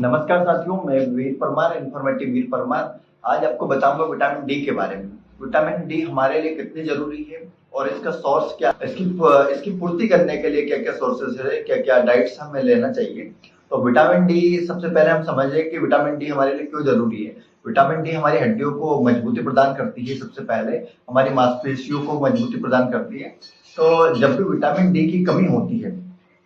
नमस्कार साथियों, मैं वीर परमार, इन्फॉर्मेटिव वीर परमार। आज आपको बताऊंगा विटामिन डी के बारे में। विटामिन डी हमारे लिए कितनी जरूरी है और इसका सोर्स क्या, इसकी पूर्ति करने के लिए क्या क्या सोर्सेस है, क्या क्या डाइट्स हमें लेना चाहिए। तो विटामिन डी, सबसे पहले हम समझें कि विटामिन डी हमारे लिए क्यों जरूरी है। विटामिन डी हमारी हड्डियों को मजबूती प्रदान करती है, सबसे पहले हमारी मांसपेशियों को मजबूती प्रदान करती है। तो जब भी विटामिन डी की कमी होती है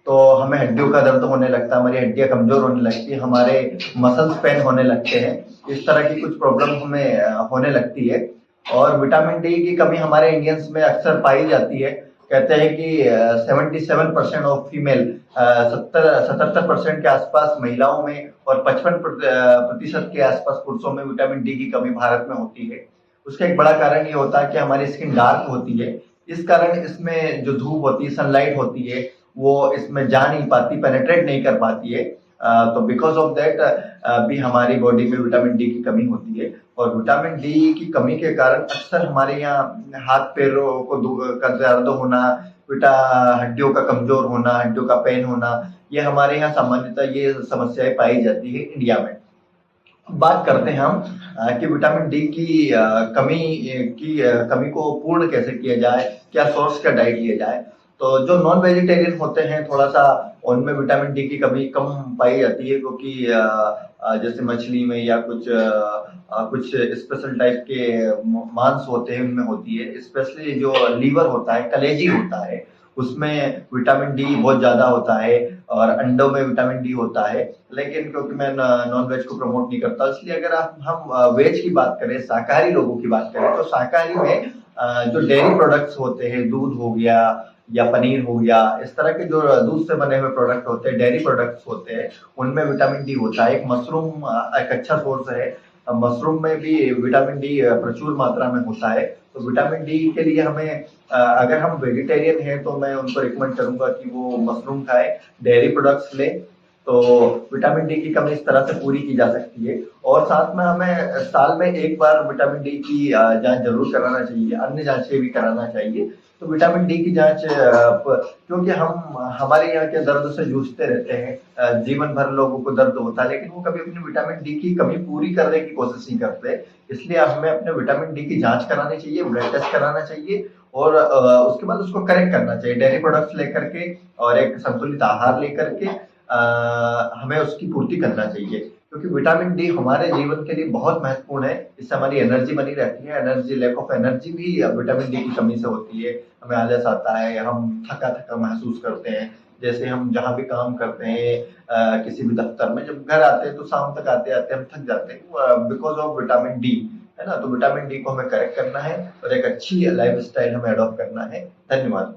तो हमें हड्डियों का दर्द होने लगता है, हमारी हड्डियां कमजोर होने लगती है, हमारे मसल्स पेन होने लगते हैं। इस तरह की कुछ प्रॉब्लम हमें होने लगती है। और विटामिन डी की कमी हमारे इंडियंस में अक्सर पाई जाती है। कहते हैं कि 77% ऑफ फीमेल, 77% के आसपास महिलाओं में और 55% के आसपास पुरुषों में विटामिन डी की कमी भारत में होती है। उसका एक बड़ा कारण ये होता है कि हमारी स्किन डार्क होती है। इस कारण इसमें जो धूप होती है, सनलाइट होती है, वो इसमें जा नहीं पाती, पेनेट्रेट नहीं कर पाती है। तो बिकॉज ऑफ दैट भी हमारी बॉडी में विटामिन डी की कमी होती है। और विटामिन डी की कमी के कारण अक्सर हमारे यहाँ हाथ पैरों को का दर्द होना, हड्डियों का कमजोर होना, हड्डियों का पेन होना, ये हमारे यहाँ सामान्यतः ये समस्याएं पाई जाती है इंडिया में। बात करते हैं हम कि विटामिन डी की कमी को पूर्ण कैसे किया जाए, क्या सोर्स का डाइट लिया जाए। तो जो नॉन वेजिटेरियन होते हैं, थोड़ा सा उनमें विटामिन डी की कमी कम पाई जाती है, क्योंकि जैसे मछली में या कुछ स्पेशल टाइप के मांस होते हैं, उनमें होती है। स्पेशली जो लीवर होता है, कलेजी होता है, उसमें विटामिन डी बहुत ज्यादा होता है। और अंडों में विटामिन डी होता है। लेकिन क्योंकि मैं नॉन वेज को प्रमोट नहीं करता, इसलिए अगर हम वेज की बात करें, शाकाहारी लोगों की बात करें, तो शाकाहारी में जो डेयरी प्रोडक्ट्स होते हैं, दूध हो गया या पनीर हो गया, इस तरह के जो दूध से बने हुए प्रोडक्ट होते हैं, डेयरी प्रोडक्ट्स होते हैं, उनमें विटामिन डी होता है। एक मशरूम एक अच्छा सोर्स है। मशरूम में भी विटामिन डी प्रचुर मात्रा में होता है। तो विटामिन डी के लिए हमें, अगर हम वेजिटेरियन हैं तो मैं उनको रिकमेंड करूंगा कि वो मशरूम खाए, डेयरी प्रोडक्ट्स ले। तो विटामिन डी की कमी इस तरह से पूरी की जा सकती है। और साथ में हमें साल में एक बार विटामिन डी की जांच जरूर कराना चाहिए, अन्य जांचें भी कराना चाहिए। तो विटामिन डी की जांच, क्योंकि हम हमारे यहाँ के दर्द से जूझते रहते हैं, जीवन भर लोगों को दर्द होता है, लेकिन वो कभी अपनी विटामिन डी की कमी पूरी करने की कोशिश नहीं करते। इसलिए हमें अपने विटामिन डी की जांच करानी चाहिए, ब्लड टेस्ट कराना चाहिए, और उसके बाद उसको करेक्ट करना चाहिए डेयरी प्रोडक्ट्स लेकर के, और एक संतुलित आहार लेकर के हमें उसकी पूर्ति करना चाहिए। क्योंकि विटामिन डी हमारे जीवन के लिए बहुत महत्वपूर्ण है। इससे हमारी एनर्जी बनी रहती है। एनर्जी, लैक ऑफ एनर्जी भी विटामिन डी की कमी से होती है। हमें आलस आता है, हम थका थका महसूस करते हैं। जैसे हम जहाँ भी काम करते हैं, किसी भी दफ्तर में, जब घर आते हैं तो शाम तक आते आते हम थक जाते हैं, बिकॉज ऑफ विटामिन डी, है ना। तो विटामिन डी को हमें करेक्ट करना है और एक अच्छी लाइफ स्टाइल हमें अडॉप्ट करना है। धन्यवाद।